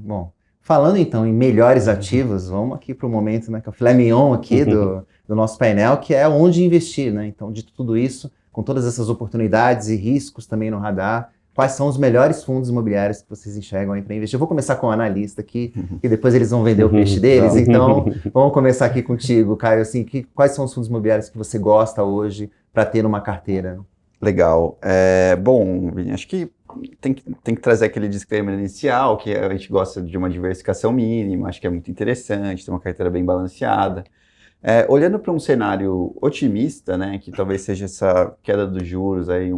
Bom, falando então em melhores ativos, vamos aqui para o momento, né, que é o filé mignon aqui do nosso painel, que é onde investir, né? Então, de tudo isso, com todas essas oportunidades e riscos também no radar, quais são os melhores fundos imobiliários que vocês enxergam aí para investir? Eu vou começar com o analista aqui, e depois eles vão vender o peixe deles. Então, vamos começar aqui contigo, Caio. Assim, quais são os fundos imobiliários que você gosta hoje para ter numa carteira? Legal. Bom, acho que tem que trazer aquele disclaimer inicial, que a gente gosta de uma diversificação mínima, acho que é muito interessante, ter uma carteira bem balanceada. Olhando para um cenário otimista, né, que talvez seja essa queda dos juros aí,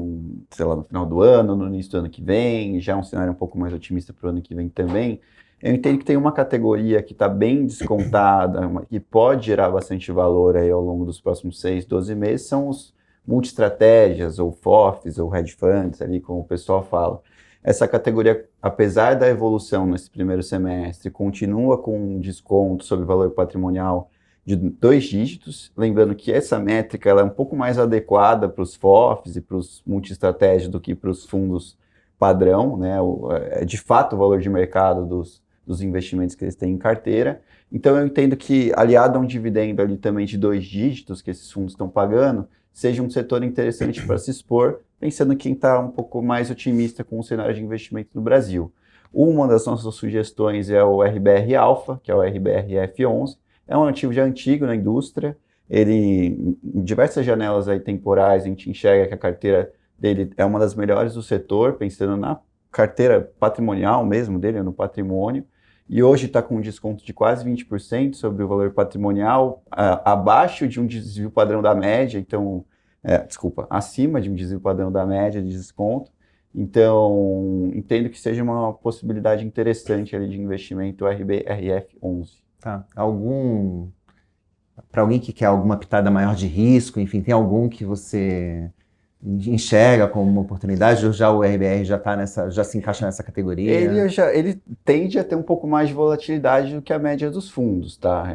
sei lá, no final do ano, no início do ano que vem, já um cenário um pouco mais otimista para o ano que vem também, eu entendo que tem uma categoria que está bem descontada, que pode gerar bastante valor aí ao longo dos próximos 6, 12 meses, são os multi-estratégias, ou FOFs, ou hedge funds, ali como o pessoal fala. Essa categoria, apesar da evolução nesse primeiro semestre, continua com um desconto sobre valor patrimonial de 2 dígitos, lembrando que essa métrica ela é um pouco mais adequada para os FOFs e para os multi-estratégias do que para os fundos padrão, né? É de fato o valor de mercado dos investimentos que eles têm em carteira. Então eu entendo que, aliado a um dividendo ali também de 2 dígitos que esses fundos estão pagando, seja um setor interessante para se expor, pensando em quem está um pouco mais otimista com o cenário de investimento no Brasil. Uma das nossas sugestões é o RBR Alpha, que é o RBRF11, é um ativo já antigo na indústria, ele, em diversas janelas aí temporais, a gente enxerga que a carteira dele é uma das melhores do setor, pensando na carteira patrimonial mesmo dele, no patrimônio, e hoje está com um desconto de quase 20% sobre o valor patrimonial, abaixo de um desvio padrão da média, então, acima de um desvio padrão da média de desconto. Então, entendo que seja uma possibilidade interessante ali de investimento RBRF11. Tá. Para alguém que quer alguma pitada maior de risco, enfim, tem algum que você enxerga como uma oportunidade, ou já o RBR já se encaixa nessa categoria? Ele tende a ter um pouco mais de volatilidade do que a média dos fundos, tá?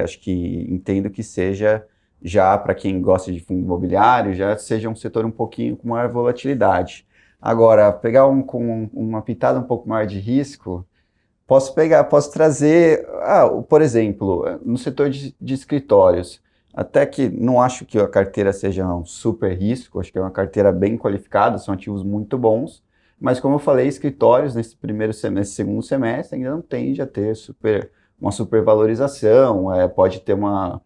Acho que entendo que seja, já para quem gosta de fundo imobiliário, já seja um setor um pouquinho com maior volatilidade. Agora, pegar com uma pitada um pouco maior de risco, posso trazer, por exemplo, no setor de escritórios, até que não acho que a carteira seja um super risco, acho que é uma carteira bem qualificada, são ativos muito bons, mas como eu falei, escritórios nesse segundo semestre ainda não tende a ter uma supervalorização, pode ter uma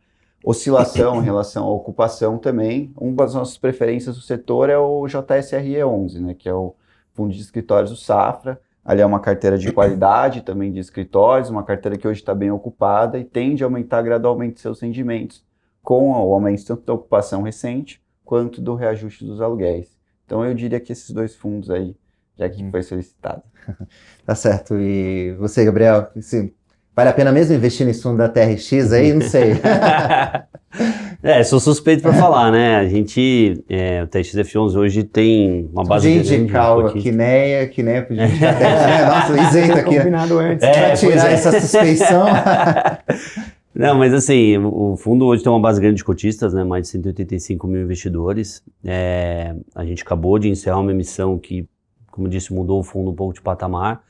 oscilação em relação à ocupação também. Uma das nossas preferências do setor é o JSRE11, né, que é o Fundo de Escritórios do Safra. Ali é uma carteira de qualidade também de escritórios, uma carteira que hoje está bem ocupada e tende a aumentar gradualmente seus rendimentos, com o aumento tanto da ocupação recente quanto do reajuste dos aluguéis. Então eu diria que esses 2 fundos aí, já que foi solicitado. Tá certo. E você, Gabriel, vale a pena mesmo investir nesse fundo da TRX aí? Não sei. Sou suspeito para falar, né? A gente, o TXF11 hoje tem uma base grande. Podia indicar a Quineia, podia indicar a TRX, nossa, isento aqui. Combinado antes. Para tirar essa suspeição. Não, mas assim, o fundo hoje tem uma base grande de cotistas, né? Mais de 185 mil investidores. A gente acabou de encerrar uma emissão que, como eu disse, mudou o fundo um pouco de patamar.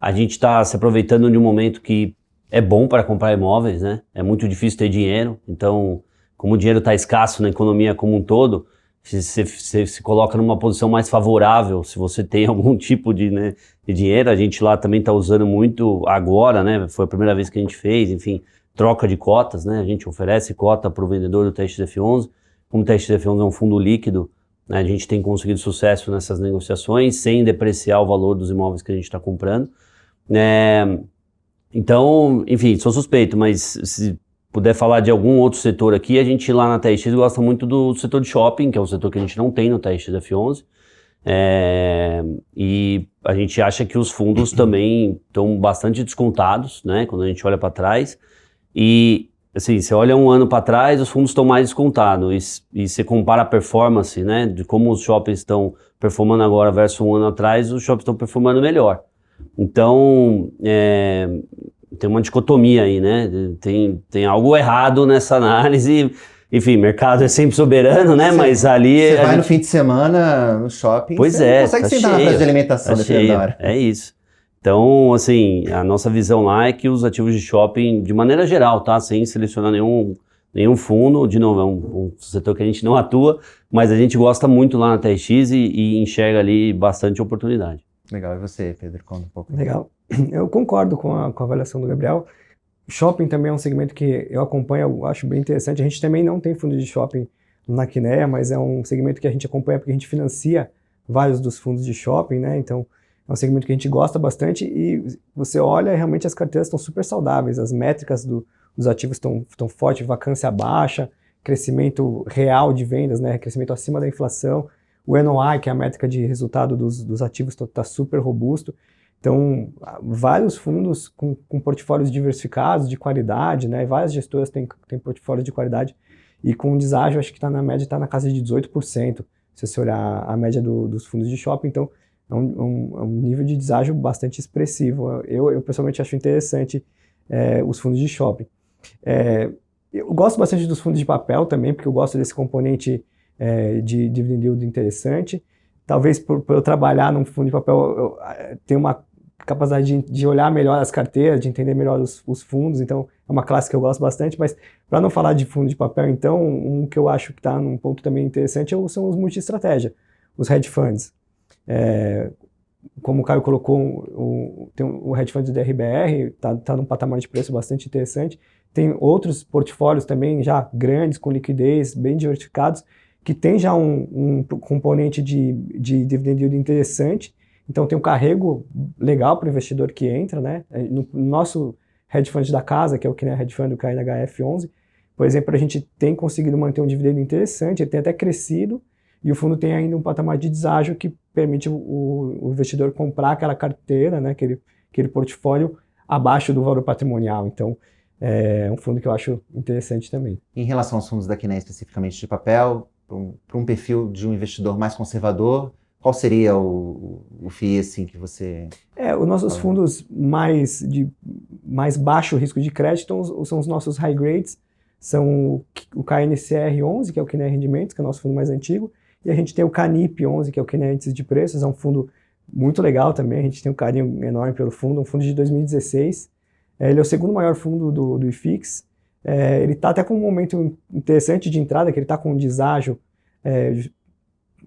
A gente está se aproveitando de um momento que é bom para comprar imóveis, né? É muito difícil ter dinheiro, então, como o dinheiro está escasso na economia como um todo, você se coloca numa posição mais favorável se você tem algum tipo de dinheiro. A gente lá também está usando muito agora, né? Foi a primeira vez que a gente fez, enfim, troca de cotas, né? A gente oferece cota para o vendedor do TXF11. Como o TXF11 é um fundo líquido, né? A gente tem conseguido sucesso nessas negociações sem depreciar o valor dos imóveis que a gente está comprando. Então, enfim, sou suspeito, mas se puder falar de algum outro setor aqui, a gente lá na TX gosta muito do setor de shopping, que é um setor que a gente não tem no TXF11. E a gente acha que os fundos também estão bastante descontados, né? Quando a gente olha para trás. E, assim, você olha um ano para trás, os fundos estão mais descontados. E você compara a performance, né? De como os shoppings estão performando agora versus um ano atrás, os shoppings estão performando melhor. Então, tem uma dicotomia aí, né? Tem algo errado nessa análise. Enfim, mercado é sempre soberano, né? Mas ali... Você vai no fim de semana no shopping, pois você não consegue tá sentar na praça de alimentação, tá dependendo da hora. É isso. Então, assim, a nossa visão lá é que os ativos de shopping, de maneira geral, tá? Sem selecionar nenhum fundo, de novo, é um setor que a gente não atua, mas a gente gosta muito lá na TRX e enxerga ali bastante oportunidade. Legal, e você, Pedro? Conta um pouco. Legal. Eu concordo com a avaliação do Gabriel. Shopping também é um segmento que eu acompanho, eu acho bem interessante. A gente também não tem fundo de shopping na Kinea, mas é um segmento que a gente acompanha porque a gente financia vários dos fundos de shopping, né? Então, é um segmento que a gente gosta bastante e você olha, realmente as carteiras estão super saudáveis, as métricas dos ativos estão fortes, vacância baixa, crescimento real de vendas, né? Crescimento acima da inflação. O NOI, que é a métrica de resultado dos ativos, está super robusto. Então, vários fundos com portfólios diversificados, de qualidade, né? Várias gestoras têm portfólios de qualidade e com um deságio, acho que está na média, está na casa de 18%, se você olhar a média dos fundos de shopping. Então, é um nível de deságio bastante expressivo. Eu pessoalmente acho interessante os fundos de shopping. Eu gosto bastante dos fundos de papel também, porque eu gosto desse componente de dividend yield interessante. Talvez por eu trabalhar num fundo de papel, eu tenho uma capacidade de olhar melhor as carteiras, de entender melhor os fundos, então é uma classe que eu gosto bastante, mas para não falar de fundo de papel, então, um que eu acho que está num ponto também interessante são os multi-estratégia, os hedge funds. Como o Caio colocou, tem o hedge fund do RBR, está num patamar de preço bastante interessante, tem outros portfólios também já grandes, com liquidez, bem diversificados, que tem já um componente de dividend yield interessante, então tem um carrego legal para o investidor que entra, né? No nosso hedge fund da casa, que é o Kinea Hedge Fund do KNHF11, por exemplo, a gente tem conseguido manter um dividendo interessante, ele tem até crescido, e o fundo tem ainda um patamar de deságio que permite o investidor comprar aquela carteira, né? Aquele portfólio abaixo do valor patrimonial. Então, é um fundo que eu acho interessante também. Em relação aos fundos da Kinea especificamente de papel, para um perfil de um investidor mais conservador, qual seria o FII assim, que você... Os nossos fundos mais baixo risco de crédito são os nossos high grades, são o KNCR11, que é o Kinea Rendimentos, que é o nosso fundo mais antigo, e a gente tem o CANIP11, que é o Kinea Índice de Preços, é um fundo muito legal também, a gente tem um carinho enorme pelo fundo, um fundo de 2016, ele é o segundo maior fundo do IFIX, ele está até com um momento interessante de entrada, que ele está com um deságio,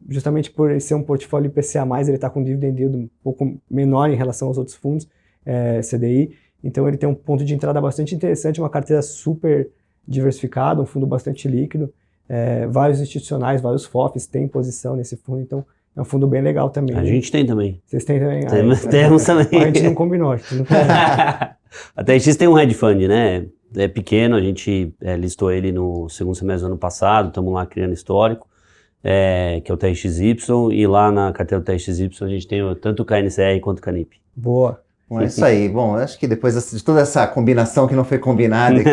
justamente por ele ser um portfólio IPCA+, ele está com um dividend yield um pouco menor em relação aos outros fundos, CDI, então ele tem um ponto de entrada bastante interessante, uma carteira super diversificada, um fundo bastante líquido, vários institucionais, vários FOFs têm posição nesse fundo, então é um fundo bem legal também. A gente tem também. Vocês têm também? Temos também. A gente não combinou. A TRX tem um hedge fund, né? É pequeno, a gente listou ele no segundo semestre do ano passado, estamos lá criando histórico, que é o TRXY, e lá na carteira do TRXY a gente tem tanto o KNCR quanto o CANIP. Boa. Bom, é isso aí. Bom, acho que depois de toda essa combinação que não foi combinada aqui,